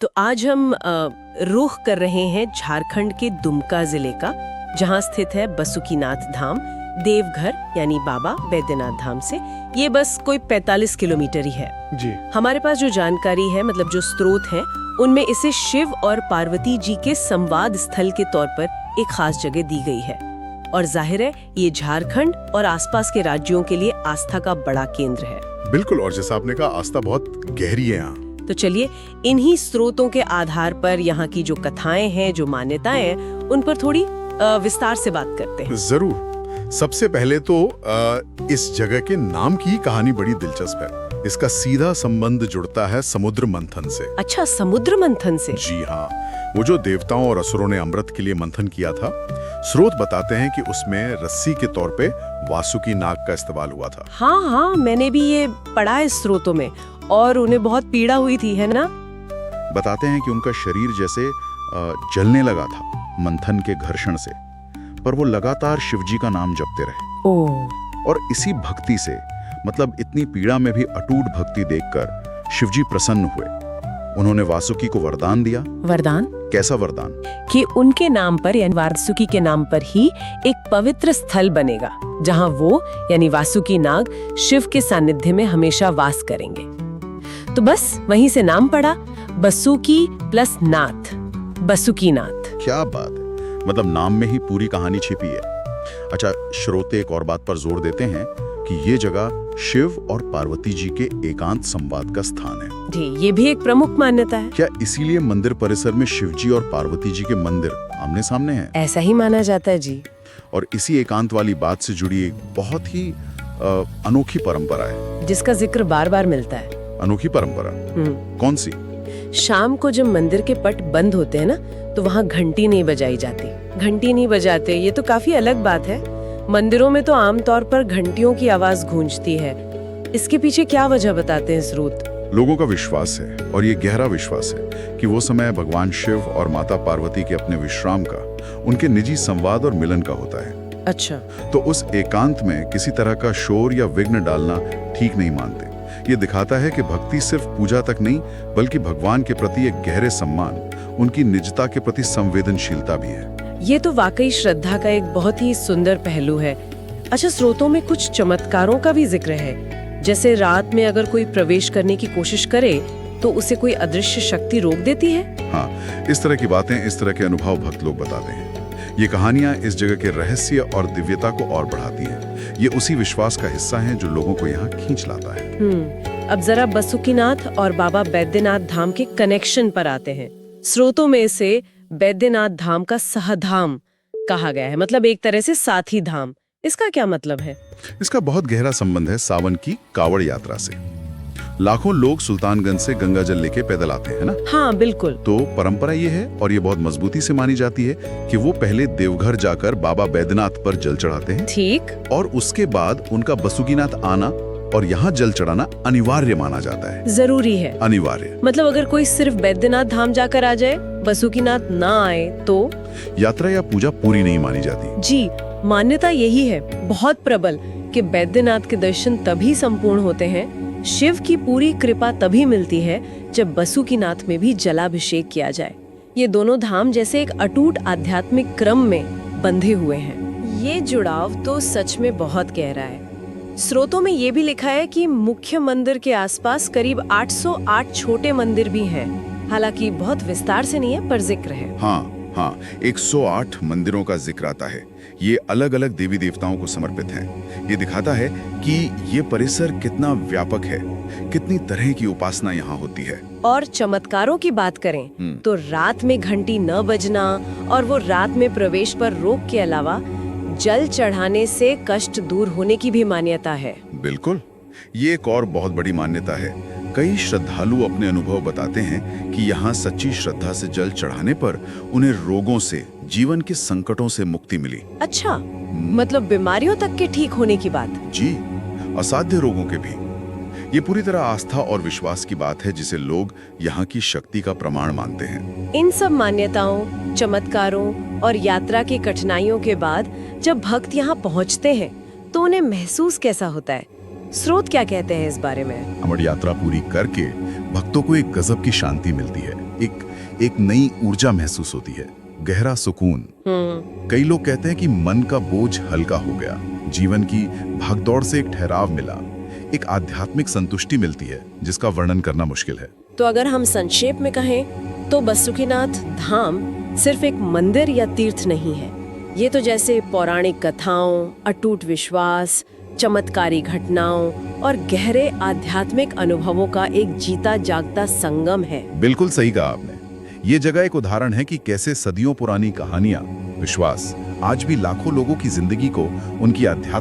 तो आज हम रुख कर रहे हैं झारखंड के दुमका जिले का, जहां स्थित है बसुकीनाथ धाम, देवघर यानी बाबा बैद्यनाथ धाम से ये बस कोई 45 किलोमीटर ही है जी। हमारे पास जो जानकारी है, मतलब जो स्रोत हैं, उनमें इसे शिव और पार्वती जी के संवाद स्थल के तौर पर एक खास जगह दी गई है। और जाहिर है ये झारखंड और आसपास के राज्यों के लिए आस्था का बड़ा केंद्र है। बिल्कुल, और जैसा आपने कहा, आस्था बहुत गहरी है यहाँ। तो चलिए इन्हीं स्रोतों के आधार पर यहाँ की जो कथाएं हैं, जो मान्यताएं हैं, उन पर थोड़ी विस्तार से बात करते हैं। जरूर। सबसे पहले तो इस जगह के नाम की कहानी बड़ी दिलचस्प है। इसका सीधा संबंध जुड़ता है समुद्र मंथन से। अच्छा, समुद्र मंथन से? जी हाँ, वो जो देवताओं और असुरों ने अमृत के लिए मंथन किया था, स्रोत बताते हैं कि उसमें रस्सी के तौर पे वासुकी नाग का इस्तेमाल हुआ था। हाँ, मैंने भी ये पढ़ा है स्रोतों में, और उन्हें बहुत पीड़ा हुई थी, है ना? बताते हैं कि उनका शरीर जैसे जलने लगा था मंथन के घर्षण से, पर वो लगातार शिवजी का नाम जपते रहे। ओह। और इसी भक्ति से, मतलब इतनी पीड़ा में भी अटूट भक्ति देखकर शिवजी प्रसन्न हुए। उन्होंने वासुकी को वरदान दिया। वरदान? कैसा वरदान? कि उनके नाम पर यानी वासुकी के नाम पर ही एक पवित्र स्थल बनेगा, जहां वो यानी वासुकी नाग शिव के सानिध्य में हमेशा वास करेंगे। तो बस वहीं से नाम पड़ा, बसुकी प्लस नाथ, बसुकीनाथ। क्या बात है, मतलब नाम में ही पूरी कहानी छिपी है। अच्छा, श्रोते एक और बात पर जोर देते हैं कि ये जगह शिव और पार्वती जी के एकांत संवाद का स्थान है। जी, ये भी एक प्रमुख मान्यता है। क्या इसीलिए मंदिर परिसर में शिवजी और पार्वती जी के मंदिर आमने सामने हैं? ऐसा ही माना जाता है जी। और इसी एकांत वाली बात से जुड़ी एक बहुत ही अनोखी परंपरा है, जिसका जिक्र बार बार मिलता है। अनोखी परंपरा? कौन सी? शाम को जब मंदिर के पट बंद होते हैं ना, तो वहाँ घंटी नहीं बजाई जाती। घंटी नहीं बजाते, ये तो काफी अलग बात है। मंदिरों में तो आमतौर पर घंटियों की आवाज गूंजती है। इसके पीछे क्या वजह बताते हैं स्रोत? लोगों का विश्वास है, और ये गहरा विश्वास है, कि वो समय भगवान शिव और माता पार्वती के अपने विश्राम का, उनके निजी संवाद और मिलन का होता है। अच्छा। तो उस एकांत में किसी तरह का शोर या विघ्न डालना ठीक नहीं मानते। ये दिखाता है कि भक्ति सिर्फ पूजा तक नहीं, बल्कि भगवान के प्रति एक गहरे सम्मान, उनकी निजता के प्रति संवेदनशीलता भी है। ये तो वाकई श्रद्धा का एक बहुत ही सुंदर पहलू है। अच्छा, स्रोतों में कुछ चमत्कारों का भी जिक्र है, जैसे रात में अगर कोई प्रवेश करने की कोशिश करे तो उसे कोई अदृश्य शक्ति रोक देती है। हाँ, इस तरह की बातें, इस तरह के अनुभव भक्त लोग बताते हैं। ये कहानियां इस जगह के रहस्य और दिव्यता को और बढ़ाती हैं। ये उसी विश्वास का हिस्सा हैं जो लोगों को यहाँ खींच लाता है। अब जरा बसुकीनाथ और बाबा बैद्यनाथ धाम के कनेक्शन पर आते हैं। स्रोतों में इसे बैद्यनाथ धाम का सहधाम कहा गया है, मतलब एक तरह से साथी धाम। इसका क्या मतलब है? इसका बहुत गहरा संबंध है सावन की कावड़ यात्रा से। लाखों लोग सुल्तानगंज से गंगा जल लेके पैदल आते हैं ना। हाँ बिल्कुल। तो परंपरा ये है, और ये बहुत मजबूती से मानी जाती है, कि वो पहले देवघर जाकर बाबा बैद्यनाथ पर जल चढ़ाते हैं। ठीक। और उसके बाद उनका बसुकीनाथ आना और यहाँ जल चढ़ाना अनिवार्य माना जाता है। जरूरी है? अनिवार्य। मतलब अगर कोई सिर्फ बैद्यनाथ धाम जाकर आ जाए, बसुकीनाथ ना आए तो यात्रा या पूजा पूरी नहीं मानी जाती। जी, मान्यता यही है, बहुत प्रबल, कि बैद्यनाथ के दर्शन तभी संपूर्ण होते हैं, शिव की पूरी कृपा तभी मिलती है, जब बसुकीनाथ में भी जलाभिषेक किया जाए। ये दोनों धाम जैसे एक अटूट आध्यात्मिक क्रम में बंधे हुए हैं। ये जुड़ाव तो सच में बहुत गहरा है। स्रोतों में ये भी लिखा है कि मुख्य मंदिर के आसपास करीब 808 छोटे मंदिर भी हैं। हालांकि बहुत विस्तार से नहीं है, पर जिक्र है। हाँ, 108 मंदिरों का जिक्र आता है। ये अलग अलग देवी देवताओं को समर्पित हैं। ये दिखाता है कि ये परिसर कितना व्यापक है, कितनी तरह की उपासना यहाँ होती है। और चमत्कारों की बात करें तो रात में घंटी न बजना और वो रात में प्रवेश पर रोक के अलावा जल चढ़ाने से कष्ट दूर होने की भी मान्यता है। बिल्कुल, ये एक और बहुत बड़ी मान्यता है। कई श्रद्धालु अपने अनुभव बताते हैं कि यहाँ सच्ची श्रद्धा से जल चढ़ाने पर उन्हें रोगों से, जीवन के संकटों से मुक्ति मिली। अच्छा, मतलब बीमारियों तक के ठीक होने की बात? जी, असाध्य रोगों के भी। ये पूरी तरह आस्था और विश्वास की बात है, जिसे लोग यहाँ की शक्ति का प्रमाण मानते हैं। इन सब मान्यताओं, चमत्कारों और यात्रा की कठिनाइयों के बाद जब भक्त यहाँ पहुँचते हैं तो उन्हें महसूस कैसा होता है? स्रोत क्या कहते हैं इस बारे में? अमर यात्रा पूरी करके भक्तों को एक गजब की शांति मिलती है, एक नई ऊर्जा महसूस होती है, गहरा सुकून। कई लोग कहते हैं कि मन का बोझ हल्का हो गया, जीवन की भागदौड़ से एक ठहराव मिला, एक आध्यात्मिक संतुष्टि मिलती है जिसका वर्णन करना मुश्किल है। तो अगर हम संक्षेप में कहें तो बासुकीनाथ धाम सिर्फ एक मंदिर या तीर्थ नहीं है। ये तो जैसे पौराणिक कथाओं, अटूट विश्वास, चमत्कारी घटनाओं और गहरे आध्यात्मिक अनुभवों का एक जीता जागता संगम है। बिल्कुल सही कहा आपने। ये जगह एक उदाहरण है कि कैसे सदियों पुरानी कहानियां, विश्वास आज भी लाखों लोगों की जिंदगी को उनकी आध्यात्मिक